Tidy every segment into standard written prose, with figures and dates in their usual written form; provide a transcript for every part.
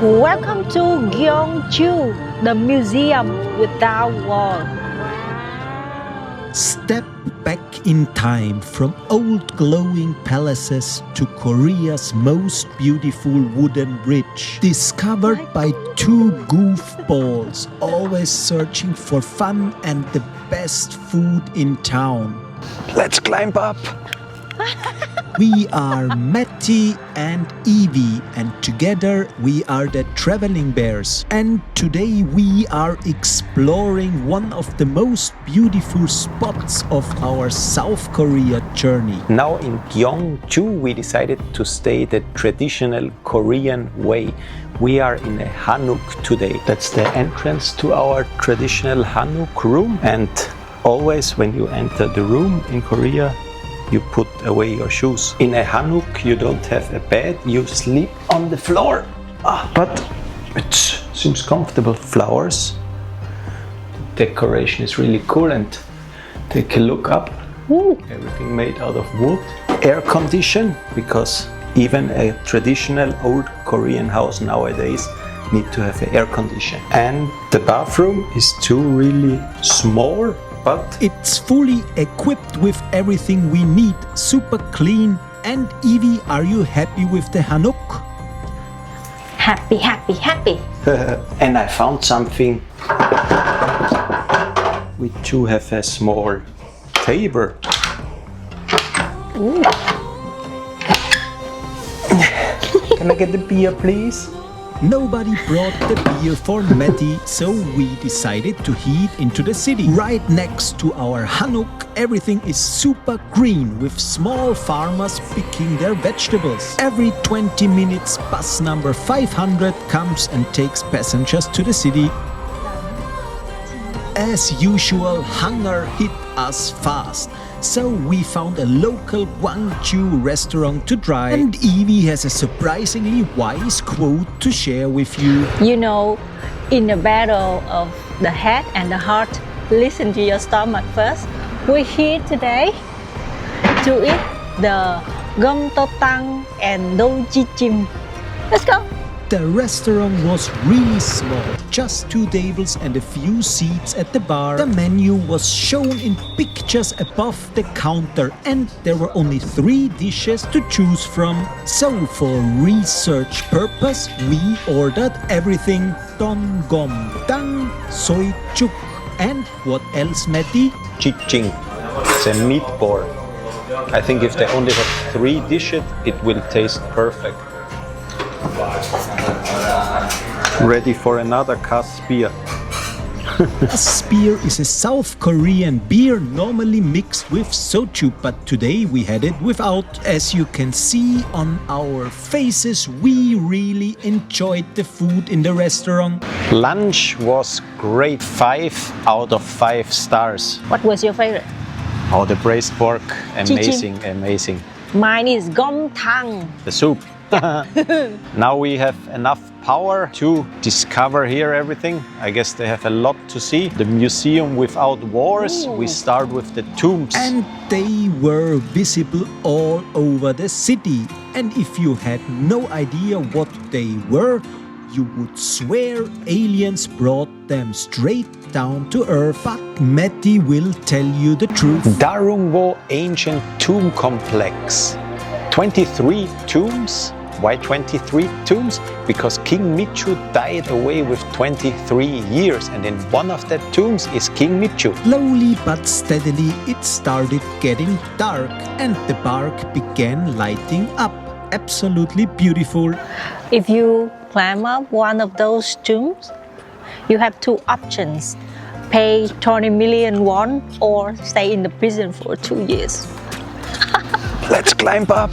Welcome to Gyeongju, the museum without wall. Step back in time from old glowing palaces to Korea's most beautiful wooden bridge, discovered by two goofballs always searching for fun and the best food in town. Let's climb up! We are Matti and Evie, and together we are the Traveling Bears. And today we are exploring one of the most beautiful spots of our South Korea journey. Now in Gyeongju we decided to stay the traditional Korean way. We are in a Hanok today. That's the entrance to our traditional Hanok room. And always when you enter the room in Korea, you put away your shoes. In a Hanok you don't have a bed, you sleep on the floor. But it seems comfortable. Flowers. Decoration is really cool, and take a look up. Everything made out of wood. Air condition, because even a traditional old Korean house nowadays need to have an air condition. And the bathroom is too really small, but it's fully equipped with everything we need, super clean. And Evie, are you happy with the Hanok? Happy, happy, happy. And I found something. We do have a small table. Ooh. Can I get the beer, please? Nobody brought the beer for Matti, so we decided to head into the city. Right next to our Hanok, everything is super green, with small farmers picking their vegetables. Every 20 minutes, bus number 500 comes and takes passengers to the city. As usual, hunger hit us fast, so we found a local Gyeongju restaurant to try. And Evie has a surprisingly wise quote to share with you. You know, in the battle of the head and the heart, listen to your stomach first. We're here today to eat the Gomtang and Donggung. Let's go! The restaurant was really small, just 2 tables and a few seats at the bar. The menu was shown in pictures above the counter, and there were only 3 dishes to choose from. So for research purpose, we ordered everything: Gomtang, soy chuk, and what else, Matti? Chiching. It's a meatball. I think if they only have 3 dishes, it will taste perfect. Ready for another Kass beer. Kass beer is a South Korean beer normally mixed with soju, but today we had it without. As you can see on our faces, we really enjoyed the food in the restaurant. Lunch was great, 5 out of 5 stars. What was your favorite? Oh, the braised pork, amazing, amazing. Mine is Gomtang. The soup. Now we have enough power to discover here everything. I guess they have a lot to see. The museum without walls. We start with the tombs. And they were visible all over the city. And if you had no idea what they were, you would swear aliens brought them straight down to earth. But Matti will tell you the truth. Daereungwon Ancient Tomb Complex. 23 tombs. Why 23 tombs? Because King Michu died away with 23 years, and in one of the tombs is King Michu. Slowly but steadily it started getting dark, and the bark began lighting up. Absolutely beautiful. If you climb up one of those tombs, you have 2 options: pay 20 million won or stay in the prison for 2 years. Let's climb up!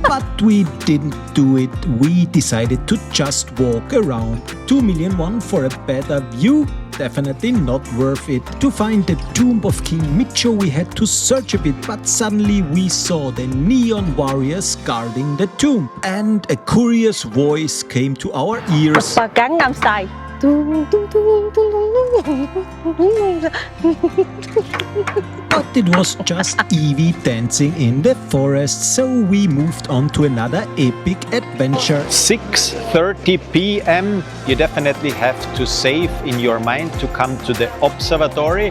But we didn't do it. We decided to just walk around. 2 million won for a better view? Definitely not worth it. To find the tomb of King Micho, we had to search a bit, but suddenly we saw the neon warriors guarding the tomb. And a curious voice came to our ears. Gangnam Style But it was just Evie dancing in the forest, so we moved on to another epic adventure. 6:30 p.m. You definitely have to save in your mind to come to the observatory,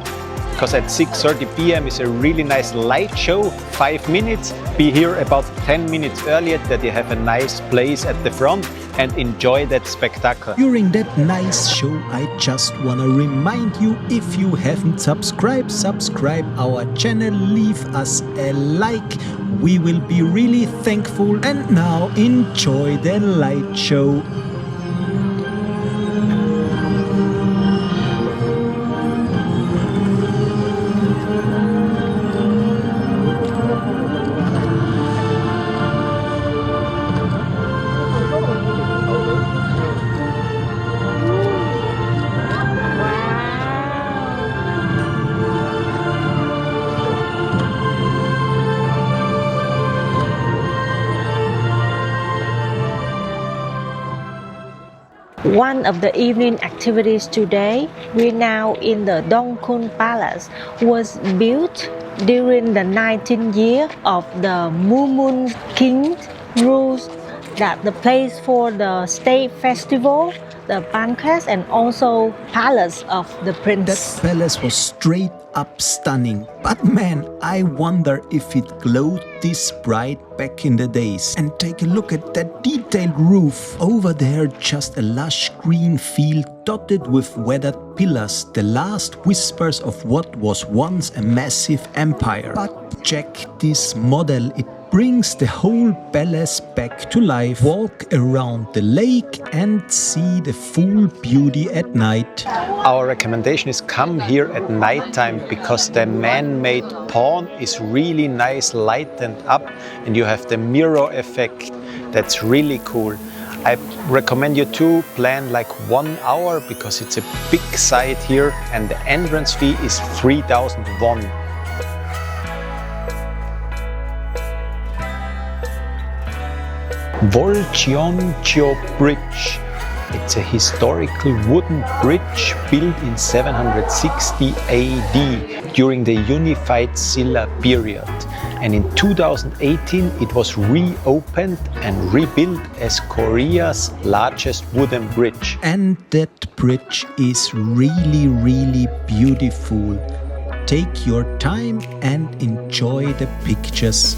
because at 6:30 p.m. is a really nice light show, 5 minutes. Be here about 10 minutes earlier that you have a nice place at the front and enjoy that spectacle. During that nice show, I just wanna remind you, if you haven't subscribe our channel, leave us a like. We will be really thankful. And now enjoy the light show. One of the evening activities today, we're now in the Donggung Palace, was built during the 19th year of the Mumun King rules, that the place for the state festival, the banquet, and also palace of the prince. The palace was straight up stunning, but man, I wonder if it glowed this bright back in the days. And take a look at that detailed roof. Over there, just a lush green field dotted with weathered pillars, the last whispers of what was once a massive empire. But check this model, it brings the whole palace back to life. Walk around the lake and see the full beauty at night. Our recommendation is come here at night time, because the man-made pond is really nice lightened up and you have the mirror effect. That's really cool. I recommend you to plan like 1 hour, because it's a big site here and the entrance fee is 3,000 won. Woljeonggyo Bridge. It's a historical wooden bridge built in 760 AD during the Unified Silla period. And in 2018 it was reopened and rebuilt as Korea's largest wooden bridge. And that bridge is really, really beautiful. Take your time and enjoy the pictures.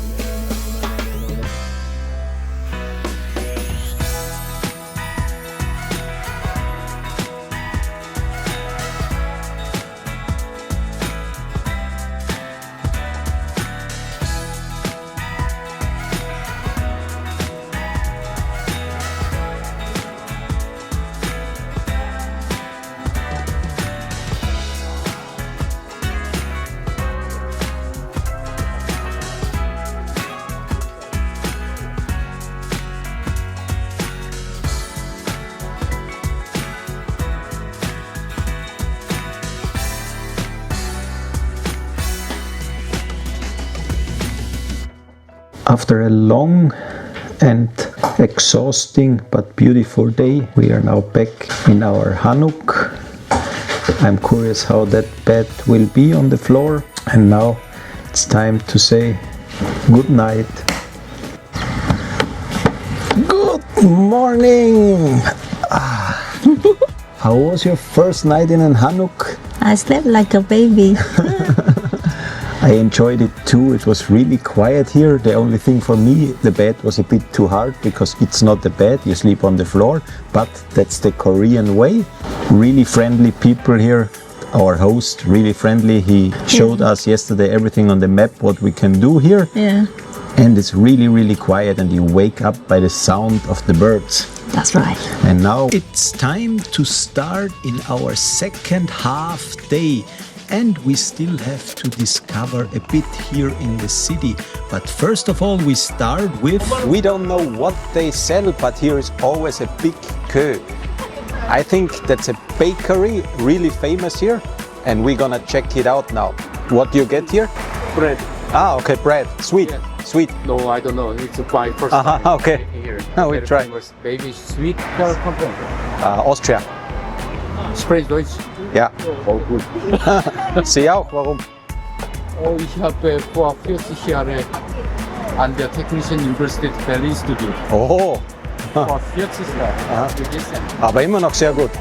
After a long and exhausting but beautiful day, we are now back in our Hanok. I'm curious how that bed will be on the floor, and now it's time to say good night. Good morning! How was your first night in an Hanok? I slept like a baby. I enjoyed it too. It was really quiet here. The only thing for me, the bed was a bit too hard, because it's not a bed, you sleep on the floor, but that's the Korean way. Really friendly people here. Our host, really friendly. He showed us yesterday everything on the map, what we can do here. Yeah, And it's really, really quiet, and you wake up by the sound of the birds. that's right. And now It's time to start in our second half day. And we still have to discover a bit here in the city. But first of all, we start with... we don't know what they sell, but here is always a big queue. I think that's a bakery, really famous here, and we're gonna check it out now. What do you get here? Bread. Ah, okay, bread. Sweet, Yeah. sweet. No, I don't know. It's my first time Okay. here. Now we try. Baby sweet. Where come from? Austria. Sprecht Deutsch? Ja. Oh, gut. Sie auch, warum? Oh, ich habe vor 40 Jahren an der Technischen Universität Berlin studiert. Oh, Vor 40 Jahren. Vergessen. aber immer noch sehr gut.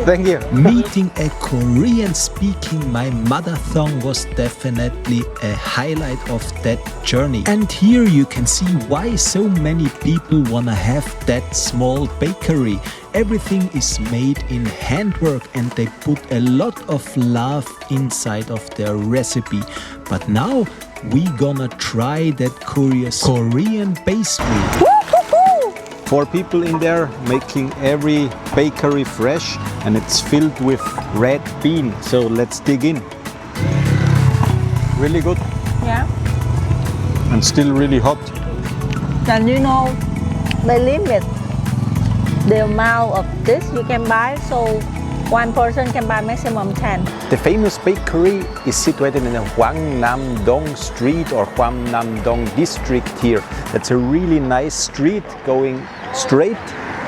Thank you. Meeting a Korean speaking my mother tongue was definitely a highlight of that journey. And here you can see why so many people wanna have that small bakery. Everything is made in handwork and they put a lot of love inside of their recipe. But now we gonna try that curious Korean pastry. 4 people in there making every bakery fresh, and it's filled with red bean. So let's dig in. Really good Yeah. and still really hot. And you know, they limit the amount of this you can buy, so one person can buy maximum 10. The famous bakery is situated in the Hwangnidan-gil street or Hwangnidan-gil district here. That's a really nice street going straight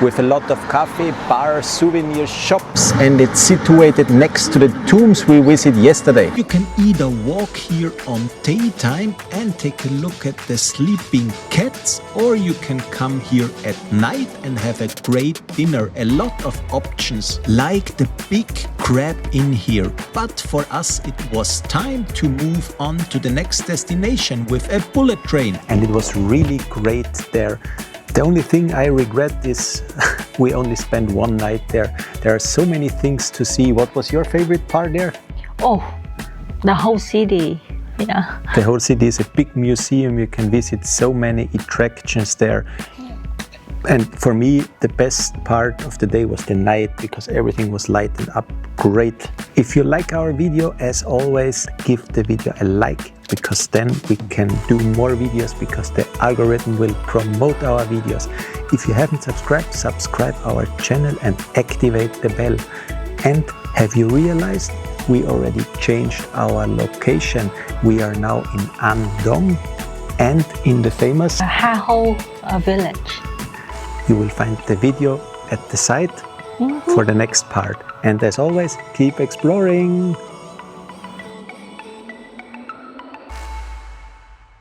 with a lot of cafe, bars, souvenir shops, and it's situated next to the tombs we visited yesterday. You can either walk here on daytime and take a look at the sleeping cats, or you can come here at night and have a great dinner. A lot of options, like the big crab in here. But for us it was time to move on to the next destination with a bullet train. And it was really great there. The only thing I regret is we only spent one night there. There are so many things to see. What was your favorite part there? Oh, the whole city. Yeah. The whole city is a big museum. You can visit so many attractions there. And for me, the best part of the day was the night because everything was lighted up great. If you like our video, as always, give the video a like, because then we can do more videos, because the algorithm will promote our videos. If you haven't subscribed, subscribe our channel and activate the bell. And have you realized we already changed our location? We are now in Andong and in the famous Hanok village. You will find the video at the site for the next part. And as always, keep exploring!